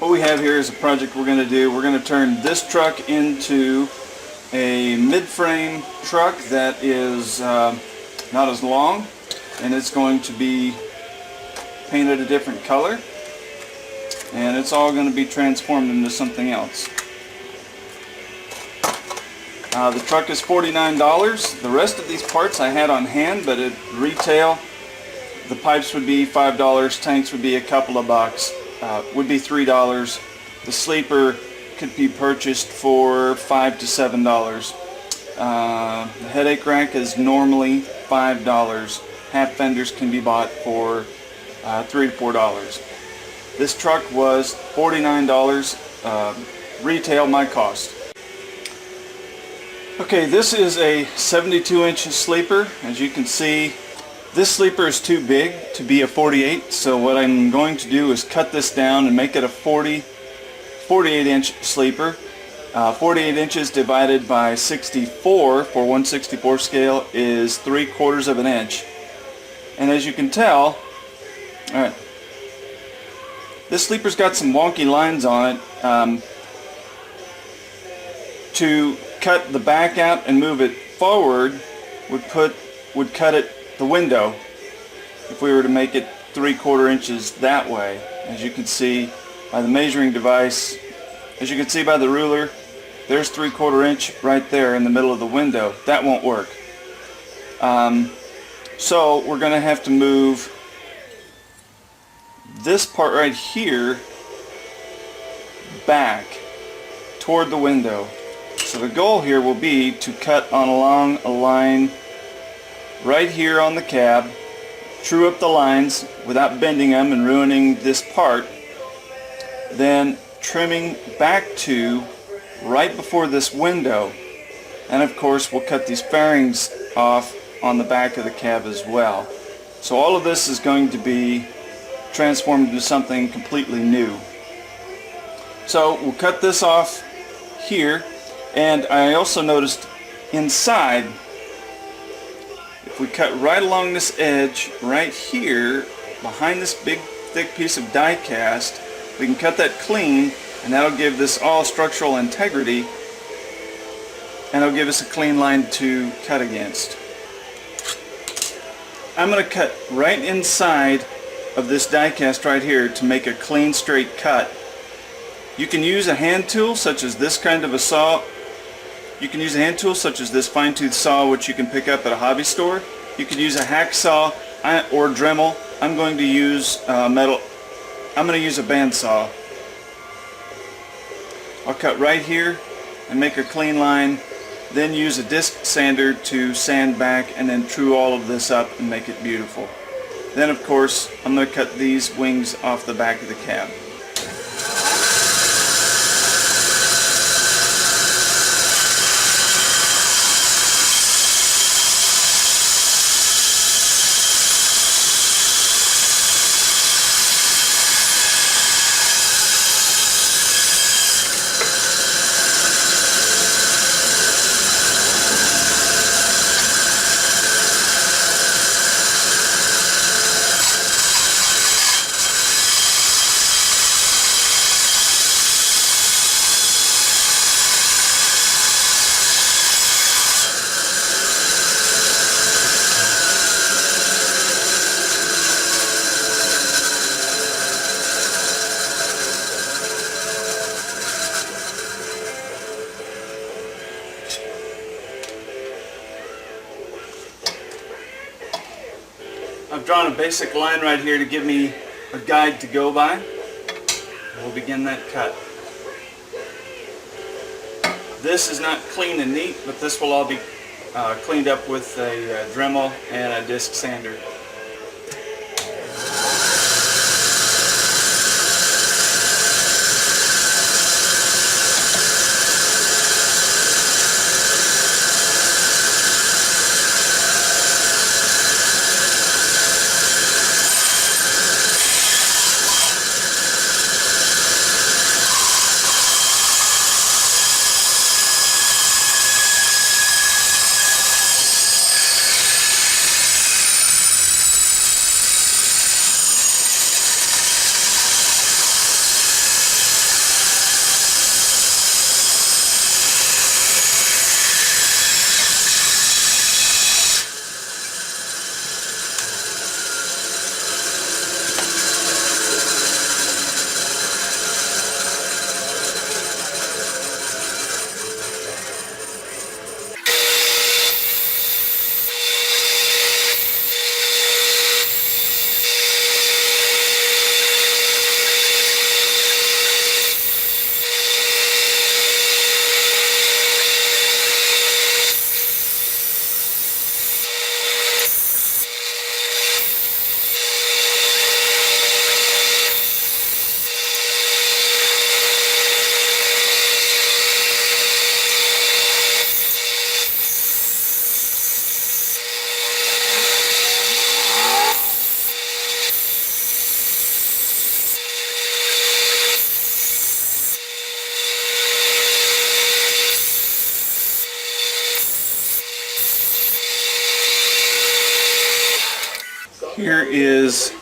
What we have here is a project we're going to do. We're going to turn this truck into a mid-frame truck that is not as long, and it's going to be painted a different color, and it's all going to be transformed into something else. The truck is $49. The rest of these parts I had on hand, but at retail the pipes would be $5, tanks would be a couple of bucks, would be $3. The sleeper could be purchased for $5 to $7. The headache rack is normally $5. Half fenders can be bought for $3 to $4. This truck was $49, retail my cost. Okay, this is a 72-inch sleeper. As you can see, this sleeper is too big to be a 48, so what I'm going to do is cut this down and make it a 48-inch sleeper. 48 inches divided by 64 for 1/64 scale is 3/4 of an inch. And as you can tell, alright, this sleeper's got some wonky lines on it. To cut the back out and move it forward would cut it the window if we were to make it 3/4 inches that way. As you can see by the measuring device, as you can see by the ruler, there's 3/4 inch right there in the middle of the window. That won't work. So we're going to have to move this part right here back toward the window. So the goal here will be to cut along a line right here on the cab, true up the lines without bending them and ruining this part, then trimming back to right before this window, and of course we'll cut these fairings off on the back of the cab as well. So all of this is going to be transformed into something completely new. So we'll cut this off here, and I also noticed inside, if we cut right along this edge right here behind this big thick piece of die cast, we can cut that clean, and that'll give this all structural integrity, and it'll give us a clean line to cut against. I'm going to cut right inside of this die cast right here to make a clean straight cut. You can use a hand tool such as this kind of a saw. You can use a hand tool such as this fine-tooth saw, which you can pick up at a hobby store. You can use a hacksaw or Dremel. I'm going to use I'm going to use a bandsaw. I'll cut right here and make a clean line, then use a disc sander to sand back and then true all of this up and make it beautiful. Then of course I'm going to cut these wings off the back of the cab. I've drawn a basic line right here to give me a guide to go by. We'll begin that cut. This is not clean and neat, but this will all be cleaned up with a Dremel and a disc sander. Here is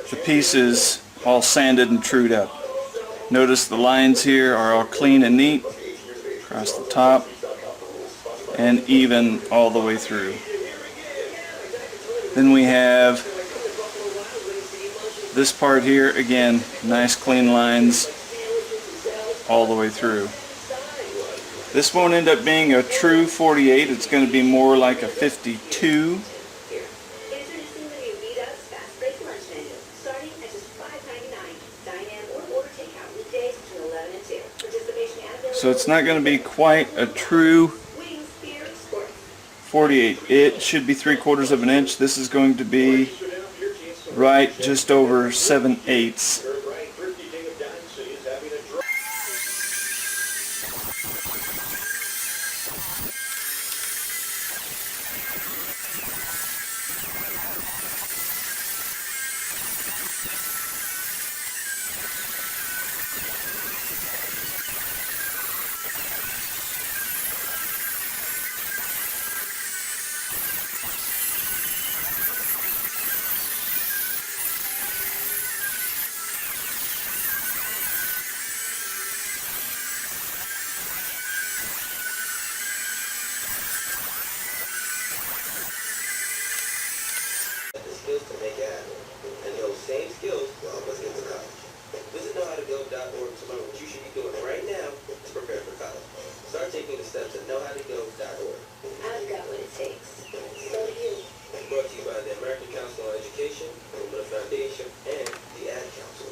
the pieces all sanded and trued up. Notice the lines here are all clean and neat across the top and even all the way through. Then we have this part here, again, nice clean lines all the way through. This won't end up being a true 48, it's going to be more like a 52. So it's not going to be quite a true 48. It should be 3/4 of an inch. This is going to be right just over 7/8. Skills to make it happen. And those same skills will help us get to college. Visit knowhowtogo.org to learn what you should be doing right now to prepare for college. Start taking the steps at knowhowtogo.org. I've got what it takes. So do you. Brought to you by the American Council on Education, Lumina Foundation, and the Ad Council.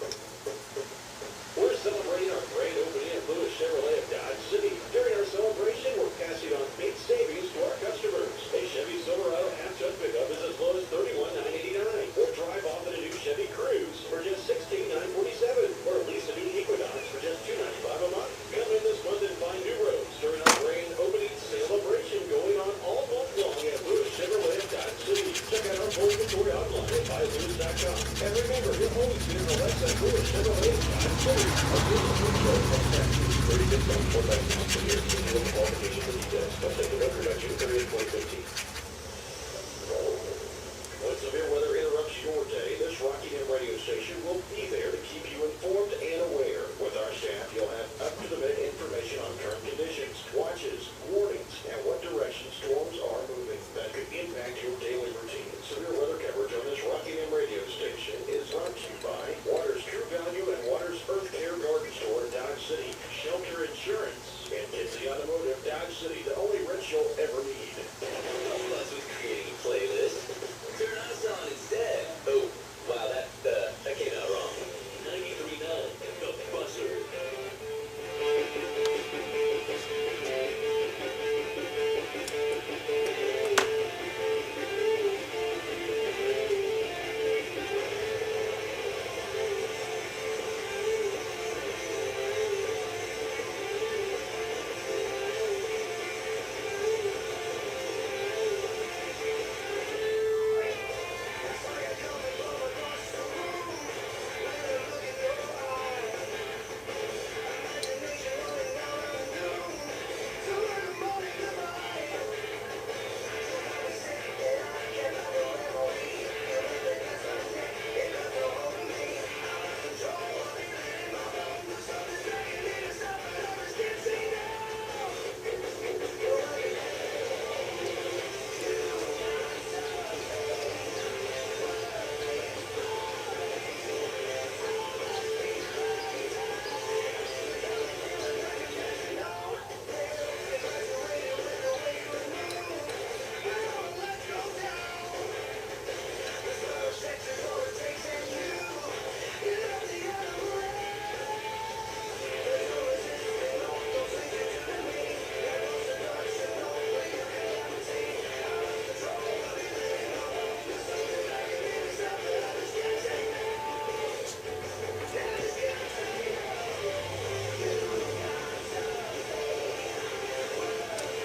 We're celebrating our grand opening at Lewis Chevrolet of Dodge City. During our celebration, we're passing on big savings to our customers. A Chevy Silverado half-ton pickup is as low as $31,989. Or drive off in a new Chevy Cruze for just $16,947. Or lease a new Equinox for just $295 a month. Come in this month and find new roads during our grand opening celebration going on all month long at Lewis Chevrolet of Dodge City. Check out our full inventory online at buylewis.com. And remember, you'll always get the less at Lewis Chevrolet of Dodge City. Our business will show from taxes. 30 discount for that per year. Deal qualification for details. Subject to no production. 2015. When severe weather interrupts your day, this Rockingham radio station will be there to keep you informed and aware. With our staff, you'll have up-to-the-minute information on current conditions, watches, warnings, and what direction storms are moving that could impact your daily routine. Severe weather coverage on this Rockingham radio station is brought to you by Water's True Value and Water's Earth Care Garden Store in Dodge City, Shelter Insurance, and Kinsey Automotive, Dodge City, the only wrench you'll ever need. Help us with creating a playlist. Turn us on instead. Oh, wow, that came out wrong. 93.9, The Buzzer.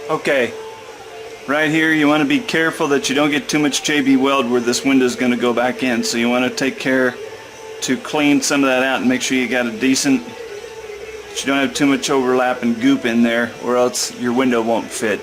Okay, right here you want to be careful that you don't get too much JB weld where this window is going to go back in. So you want to take care to clean some of that out and make sure you got a decent, that you don't have too much overlap and goop in there, or else your window won't fit.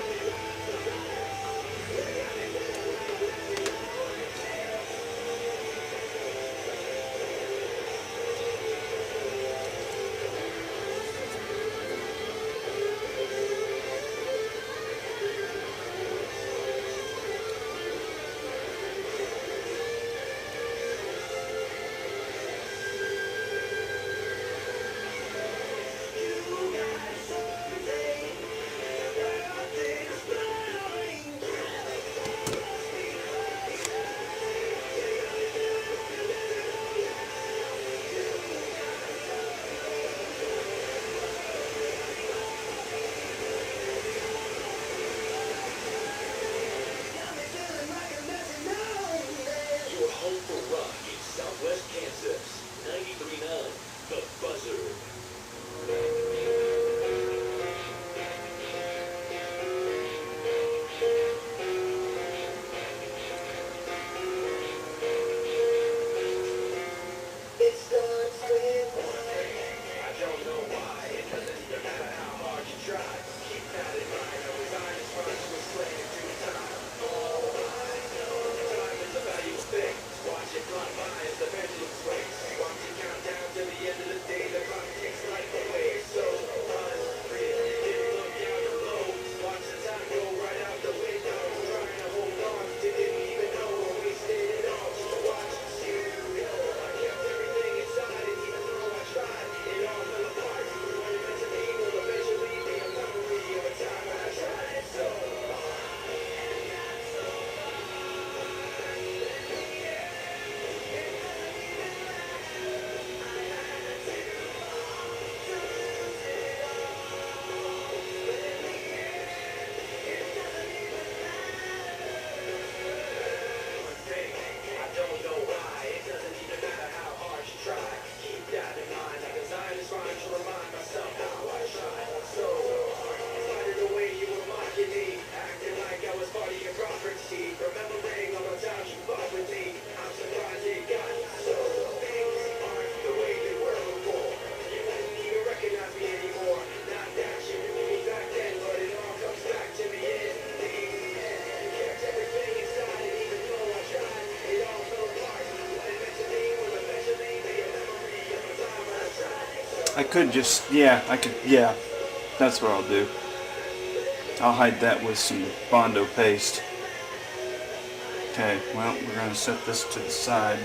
I could just, yeah, that's what I'll do. I'll hide that with some Bondo paste. Okay, well, we're going to set this to the side.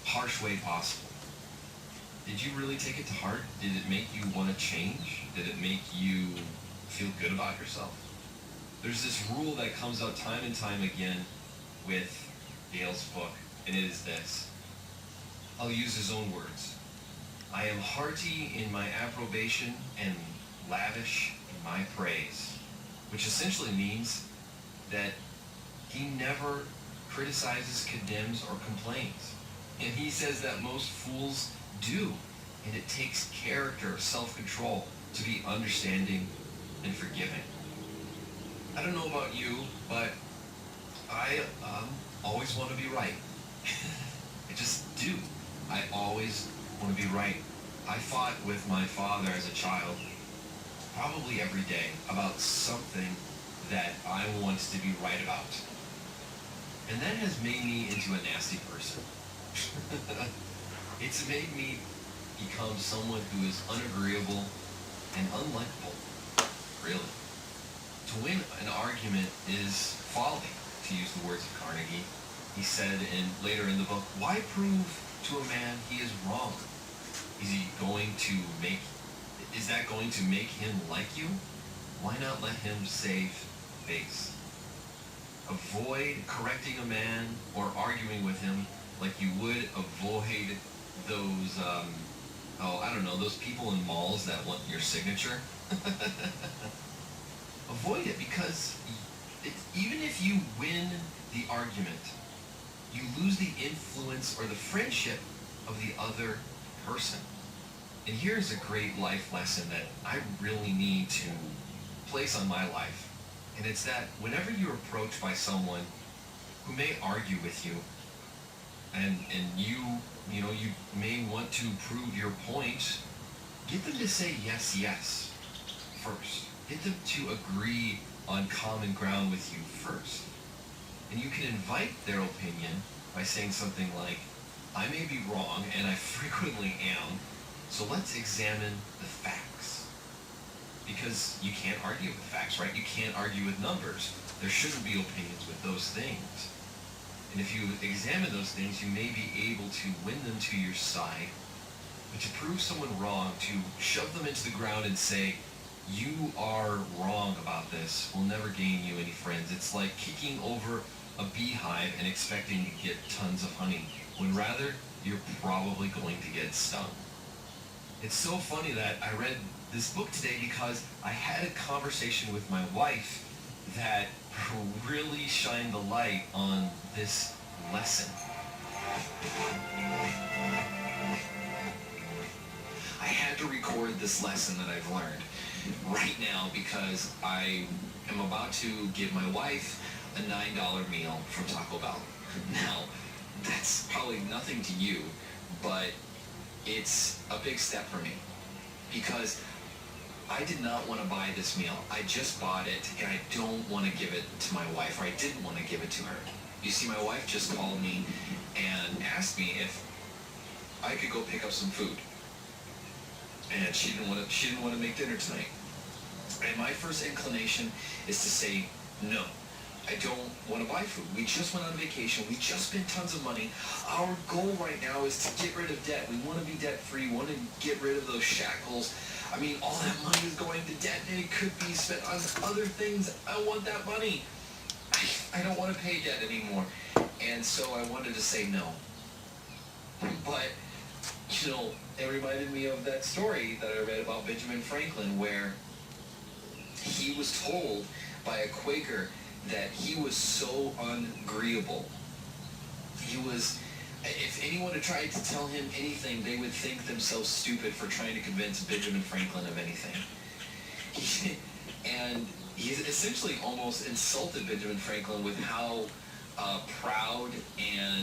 Harsh way possible. Did you really take it to heart? Did it make you want to change? Did it make you feel good about yourself? There's this rule that comes out time and time again with Dale's book, and it is this. I'll use his own words. I am hearty in my approbation and lavish in my praise, which essentially means that he never criticizes, condemns, or complains. And he says that most fools do. And it takes character, self-control to be understanding and forgiving. I don't know about you, but I always want to be right. I just do. I always want to be right. I fought with my father as a child, probably every day, about something that I wanted to be right about. And that has made me into a nasty person. It's made me become someone who is unagreeable and unlikable, really. To win an argument is folly, to use the words of Carnegie. He said later in the book, why prove to a man he is wrong? Is that going to make him like you? Why not let him save face? Avoid correcting a man or arguing with him like you would avoid those, those people in malls that want your signature. Avoid it, because even if you win the argument, you lose the influence or the friendship of the other person. And here's a great life lesson that I really need to place on my life. And it's that whenever you're approached by someone who may argue with you, and you may want to prove your point, get them to say yes first. Get them to agree on common ground with you first. And you can invite their opinion by saying something like, I may be wrong, and I frequently am, so let's examine the facts. Because you can't argue with facts, right? You can't argue with numbers. There shouldn't be opinions with those things. And if you examine those things, you may be able to win them to your side. But to prove someone wrong, to shove them into the ground and say, you are wrong about this, will never gain you any friends. It's like kicking over a beehive and expecting to get tons of honey, when rather, you're probably going to get stung. It's so funny that I read this book today because I had a conversation with my wife that really shined the light on this lesson. I had to record this lesson that I've learned right now because I am about to give my wife a $9 meal from Taco Bell. Now, that's probably nothing to you, but it's a big step for me because I did not want to buy this meal. I just bought it, and I don't want to give it to my wife, or I didn't want to give it to her. You see, my wife just called me and asked me if I could go pick up some food. And she didn't want to make dinner tonight. And my first inclination is to say, No, I don't want to buy food. We just went on vacation. We just spent tons of money. Our goal right now is to get rid of debt. We want to be debt-free. We want to get rid of those shackles. I mean, all that money is going to debt, and it could be spent on other things. I want that money. I don't want to pay debt anymore. And so I wanted to say no. But, you know, it reminded me of that story that I read about Benjamin Franklin, where he was told by a Quaker that he was so unagreeable. He was, if anyone had tried to tell him anything, they would think themselves stupid for trying to convince Benjamin Franklin of anything. And he essentially almost insulted Benjamin Franklin with how proud and